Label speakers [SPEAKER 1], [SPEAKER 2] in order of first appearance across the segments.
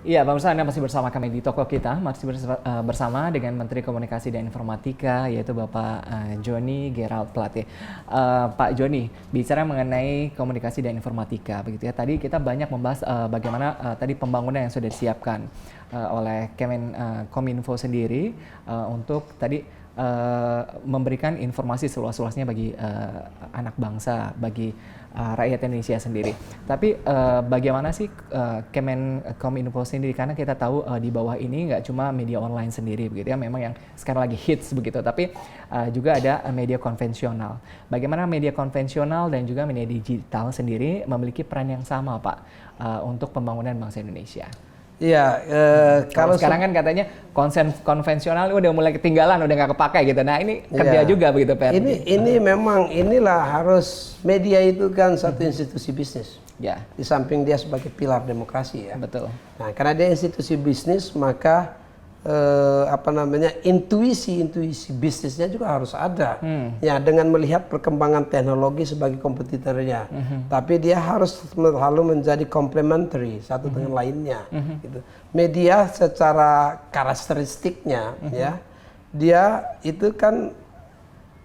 [SPEAKER 1] Iya, Pak Musa, Anda masih bersama kami di toko kita, masih bersama dengan Menteri Komunikasi dan Informatika, yaitu Bapak Johnny Gerald Plate. Pak Johnny, bicara mengenai komunikasi dan informatika, begitu ya. Tadi kita banyak membahas bagaimana tadi pembangunan yang sudah disiapkan oleh Kominfo sendiri untuk tadi memberikan informasi seluas-luasnya bagi anak bangsa, bagi rakyat Indonesia sendiri. Tapi bagaimana sih Kominfo sendiri? Karena kita tahu di bawah ini nggak cuma media online sendiri, begitu ya. Memang yang sekarang lagi hits begitu. Tapi juga ada media konvensional. Bagaimana media konvensional dan juga media digital sendiri memiliki peran yang sama, Pak, untuk pembangunan bangsa Indonesia?
[SPEAKER 2] Iya,
[SPEAKER 1] kalau sekarang kan katanya konvensional udah mulai ketinggalan, udah nggak kepakai gitu. Nah ini kerja juga begitu, Pak.
[SPEAKER 2] Ini memang inilah harus media itu kan satu institusi bisnis.
[SPEAKER 1] Ya.
[SPEAKER 2] Di samping dia sebagai pilar demokrasi ya.
[SPEAKER 1] Betul.
[SPEAKER 2] Nah karena dia institusi bisnis maka intuisi bisnisnya juga harus ada. Ya dengan melihat perkembangan teknologi sebagai kompetitornya. Tapi dia harus selalu menjadi complementary satu dengan lainnya. Gitu. Media secara karakteristiknya ya dia itu kan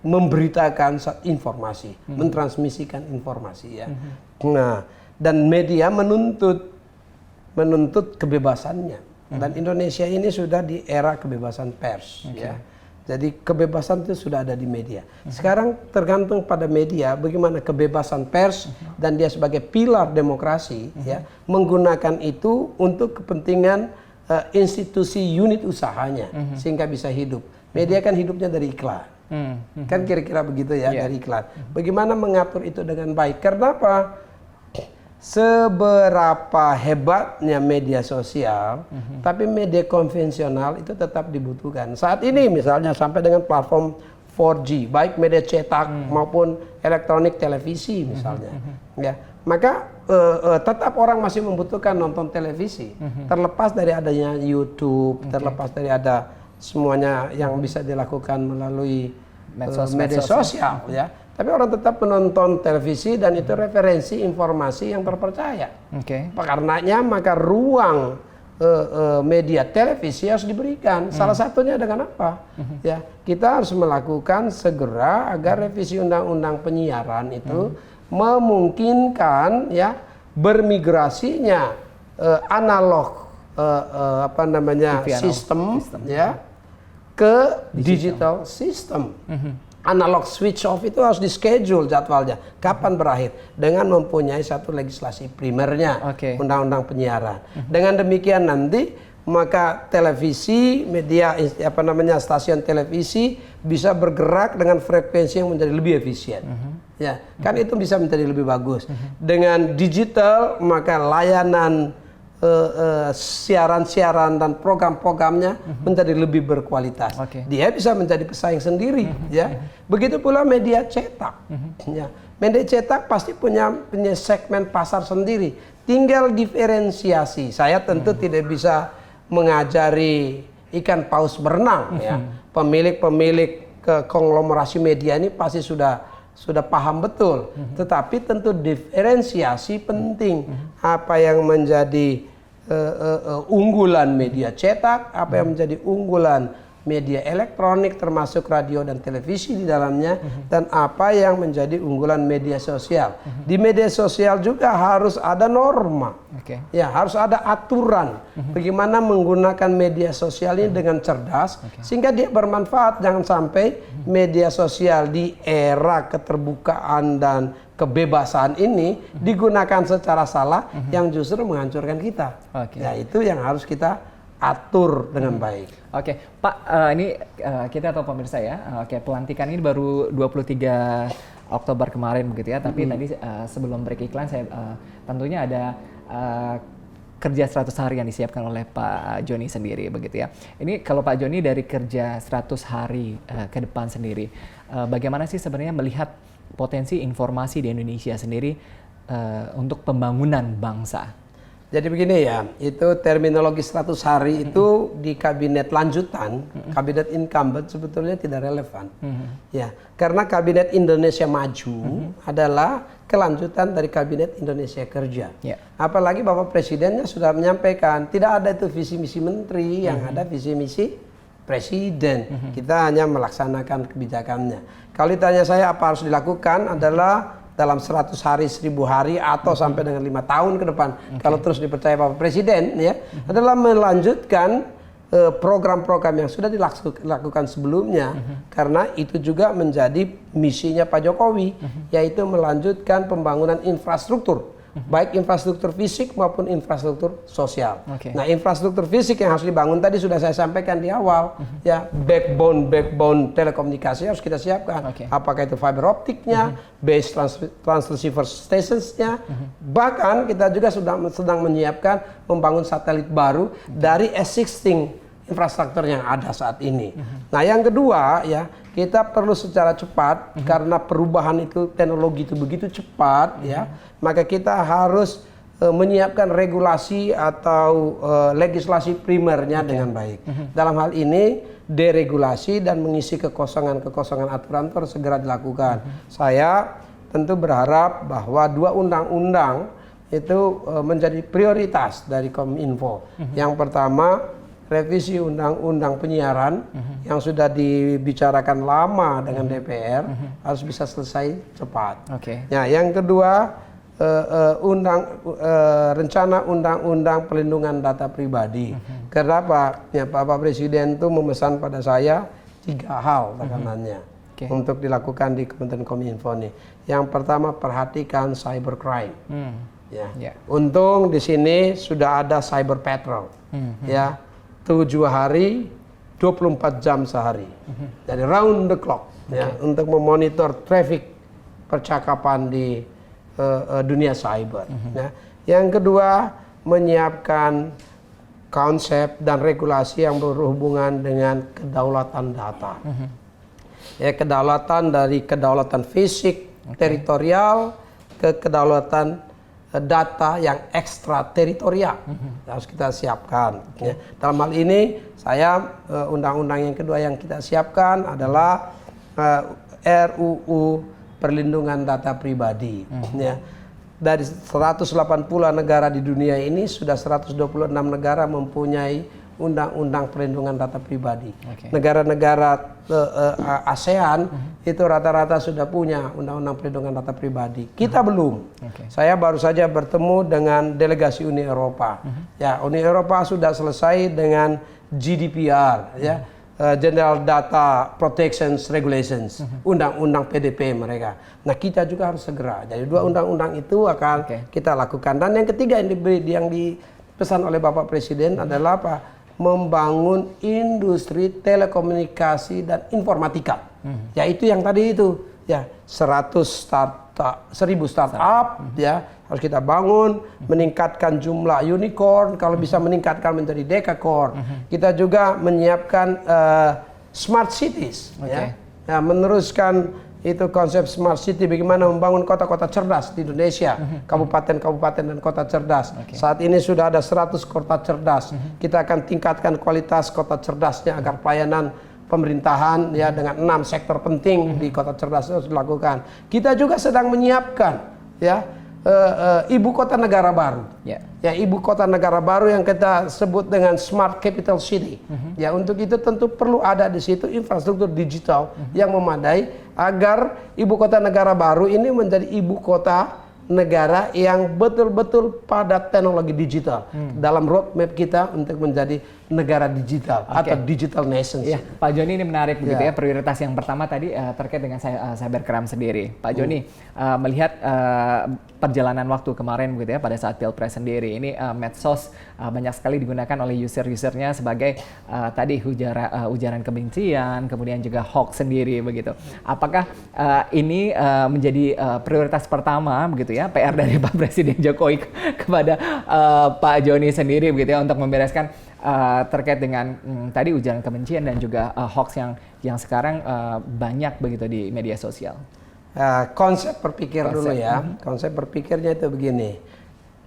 [SPEAKER 2] memberitakan informasi, mentransmisikan informasi ya. Nah dan media menuntut kebebasannya. Dan Indonesia ini sudah di era kebebasan pers, ya. Jadi kebebasan itu sudah ada di media. Sekarang tergantung pada media bagaimana kebebasan pers dan dia sebagai pilar demokrasi, ya, menggunakan itu untuk kepentingan institusi unit usahanya sehingga bisa hidup. Media kan hidupnya dari iklan, kan kira-kira begitu ya, dari iklan. Bagaimana mengatur itu dengan baik? Karena apa? Seberapa hebatnya media sosial, tapi media konvensional itu tetap dibutuhkan. Saat ini misalnya sampai dengan platform 4G, baik media cetak maupun elektronik televisi misalnya, ya, maka tetap orang masih membutuhkan nonton televisi, terlepas dari adanya YouTube, terlepas dari ada semuanya yang bisa dilakukan melalui media sosial, ya. Tapi orang tetap menonton televisi dan itu referensi informasi yang terpercaya. Karenanya maka ruang media televisi harus diberikan. Salah satunya dengan apa? Ya, kita harus melakukan segera agar revisi undang-undang penyiaran itu memungkinkan ya bermigrasinya analog sistem ya ke digital system. Analog switch off itu harus di schedule jadwalnya kapan berakhir dengan mempunyai satu legislasi primernya, undang-undang penyiaran. Dengan demikian nanti maka televisi, media stasiun televisi bisa bergerak dengan frekuensi yang menjadi lebih efisien. Ya, kan itu bisa menjadi lebih bagus. Dengan digital maka layanan siaran-siaran dan program-programnya menjadi lebih berkualitas. Dia bisa menjadi pesaing sendiri, ya. Begitu pula media cetak. Ya. Media cetak pasti punya segmen pasar sendiri. Tinggal diferensiasi. Saya tentu tidak bisa mengajari ikan paus berenang, ya. Pemilik konglomerasi media ini pasti sudah paham betul, tetapi tentu diferensiasi penting. Apa yang menjadi unggulan media cetak, apa yang menjadi unggulan media elektronik termasuk radio dan televisi di dalamnya, dan apa yang menjadi unggulan media sosial. Di media sosial juga harus ada norma, ya harus ada aturan bagaimana menggunakan media sosial ini dengan cerdas sehingga dia bermanfaat. Jangan sampai media sosial di era keterbukaan dan kebebasan ini digunakan secara salah yang justru menghancurkan kita. Ya itu yang harus kita atur dengan baik.
[SPEAKER 1] Pak, ini kita tahu pemirsa ya, pelantikan ini baru 23 Oktober kemarin begitu ya, tapi tadi sebelum break iklan saya tentunya ada kerja 100 hari yang disiapkan oleh Pak Johnny sendiri begitu ya. Ini kalau Pak Johnny dari kerja 100 hari ke depan sendiri, bagaimana sih sebenarnya melihat potensi informasi di Indonesia sendiri untuk pembangunan bangsa?
[SPEAKER 2] Jadi begini ya, itu terminologi 100 hari itu di kabinet lanjutan, kabinet incumbent sebetulnya tidak relevan. Ya, karena kabinet Indonesia Maju adalah kelanjutan dari kabinet Indonesia Kerja. Apalagi Bapak Presidennya sudah menyampaikan tidak ada itu visi misi menteri, yang ada visi misi presiden. Kita hanya melaksanakan kebijakannya. Kalau ditanya saya apa harus dilakukan adalah dalam 100 hari, 1000 hari, atau sampai dengan 5 tahun ke depan, kalau terus dipercaya Bapak Presiden, ya, adalah melanjutkan program-program yang sudah dilakukan sebelumnya, karena itu juga menjadi misinya Pak Jokowi, yaitu melanjutkan pembangunan infrastruktur, baik infrastruktur fisik maupun infrastruktur sosial. Nah, infrastruktur fisik yang harus dibangun tadi sudah saya sampaikan di awal, ya, backbone telekomunikasi harus kita siapkan. Apakah itu fiber optiknya, base transceiver stationsnya, bahkan kita juga sedang menyiapkan membangun satelit baru dari existing infrastruktur yang ada saat ini. Nah, yang kedua, ya, kita perlu secara cepat, karena perubahan itu, teknologi itu begitu cepat, ya, maka kita harus menyiapkan regulasi atau legislasi primernya dengan baik. Dalam hal ini, deregulasi dan mengisi kekosongan aturan harus segera dilakukan. Saya tentu berharap bahwa 2 undang-undang itu menjadi prioritas dari Kominfo. Yang pertama, revisi undang-undang penyiaran yang sudah dibicarakan lama dengan DPR harus bisa selesai cepat. Nah, yang kedua, rencana undang-undang pelindungan data pribadi. Kenapa? Ya, Bapak Presiden itu memesan pada saya 3 hal tekanannya untuk dilakukan di Kementerian Kominfo ini. Yang pertama, perhatikan cybercrime. Ya. Untung di sini sudah ada cyber patrol. Ya. 7 hari, 24 jam sehari. Jadi round the clock, ya, untuk memonitor traffic percakapan di dunia cyber. Ya. Yang kedua, menyiapkan konsep dan regulasi yang berhubungan dengan kedaulatan data. Ya, kedaulatan dari kedaulatan fisik, teritorial, ke kedaulatan data yang ekstrateritorial harus kita siapkan. Ya. Dalam hal ini, saya undang-undang yang kedua yang kita siapkan adalah RUU Perlindungan Data Pribadi. Ya. Dari 180 negara di dunia ini, sudah 126 negara mempunyai undang-undang perlindungan data pribadi. Negara-negara ASEAN itu rata-rata sudah punya undang-undang perlindungan data pribadi. Kita belum. Saya baru saja bertemu dengan delegasi Uni Eropa. Ya, Uni Eropa sudah selesai dengan GDPR, ya, General Data Protection Regulations, undang-undang PDP mereka. Nah, kita juga harus segera. Jadi 2 undang-undang itu akan kita lakukan. Dan yang ketiga yang dipesan oleh Bapak Presiden adalah apa? Membangun industri telekomunikasi dan informatika. Ya, itu yang tadi itu, ya, 1000 startup, ya, harus kita bangun, meningkatkan jumlah unicorn, kalau bisa meningkatkan menjadi decacorn. Kita juga menyiapkan smart cities, ya, meneruskan itu konsep smart city, bagaimana membangun kota-kota cerdas di Indonesia, kabupaten-kabupaten dan kota cerdas. Saat ini sudah ada 100 kota cerdas. Kita akan tingkatkan kualitas kota cerdasnya agar pelayanan pemerintahan, ya, dengan 6 sektor penting di kota cerdas harus dilakukan. Kita juga sedang menyiapkan, ya, ibu kota negara baru. Ya, ibu kota negara baru yang kita sebut dengan Smart Capital City. Ya, untuk itu tentu perlu ada di situ infrastruktur digital yang memadai agar ibu kota negara baru ini menjadi ibu kota negara yang betul-betul pada teknologi digital dalam roadmap kita untuk menjadi negara digital atau digital nation.
[SPEAKER 1] Ya, Pak Joni, ini menarik begitu ya. Prioritas yang pertama tadi terkait dengan cybercrime sendiri. Pak Joni, melihat perjalanan waktu kemarin begitu ya, pada saat Pilpres sendiri, ini medsos banyak sekali digunakan oleh usernya sebagai tadi ujaran kebencian, kemudian juga hoax sendiri begitu. Apakah ini menjadi prioritas pertama begitu ya, PR dari Pak Presiden Jokowi kepada Pak Joni sendiri begitu ya, untuk membereskan terkait dengan tadi ujaran kebencian dan juga hoax yang sekarang banyak begitu di media sosial?
[SPEAKER 2] Konsep berpikir dulu ya. Konsep berpikirnya itu begini.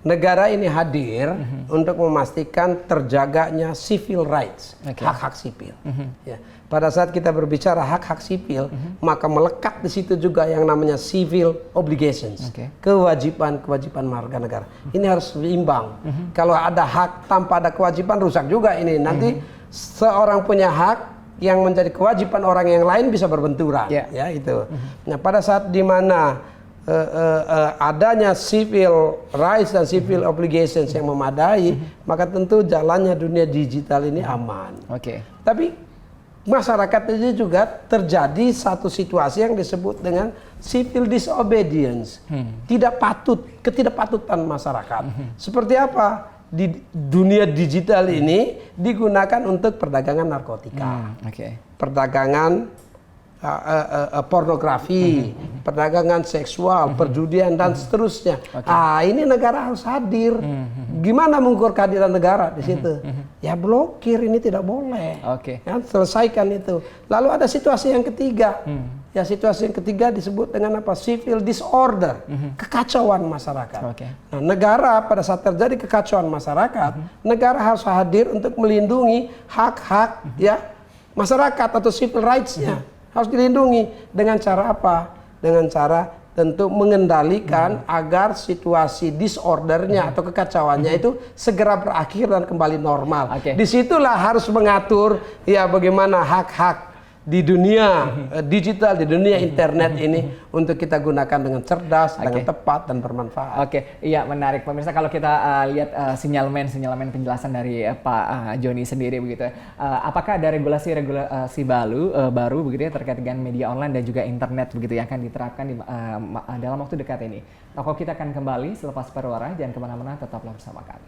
[SPEAKER 2] negara ini hadir untuk memastikan terjaganya civil rights, hak-hak sipil. Ya. Pada saat kita berbicara hak-hak sipil, maka melekat di situ juga yang namanya civil obligations, kewajiban-kewajiban warga negara. Ini harus seimbang. Kalau ada hak tanpa ada kewajiban, rusak juga ini. Nanti seorang punya hak yang menjadi kewajiban orang yang lain bisa berbenturan. Ya itu. Nah pada saat dimana adanya civil rights dan civil obligations yang memadai, maka tentu jalannya dunia digital ini aman. Tapi masyarakat ini juga terjadi satu situasi yang disebut dengan civil disobedience, ketidakpatutan masyarakat. Seperti apa? Di dunia digital ini digunakan untuk perdagangan narkotika, perdagangan pornografi, perdagangan seksual, perjudian dan seterusnya. Ini negara harus hadir. Gimana mengukur kehadiran negara di situ? Ya blokir, ini tidak boleh. Ya, selesaikan itu. Lalu ada situasi yang ketiga. Ya situasi yang ketiga disebut dengan apa? Civil disorder, kekacauan masyarakat. Nah, negara pada saat terjadi kekacauan masyarakat, negara harus hadir untuk melindungi hak-hak ya masyarakat atau civil rights-nya. Harus dilindungi dengan cara apa? Dengan cara tentu mengendalikan agar situasi disordernya atau kekacauannya itu segera berakhir dan kembali normal. Disitulah harus mengatur ya bagaimana hak-hak di dunia digital, di dunia internet ini untuk kita gunakan dengan cerdas, dengan tepat dan bermanfaat.
[SPEAKER 1] Iya menarik pemirsa, kalau kita lihat sinyalemen penjelasan dari Pak Joni sendiri begitu ya. Apakah ada regulasi baru begitu ya terkait dengan media online dan juga internet begitu yang akan diterapkan dalam waktu dekat ini? Toko kita akan kembali selepas pariwara, jangan kemana-mana, tetaplah bersama kami.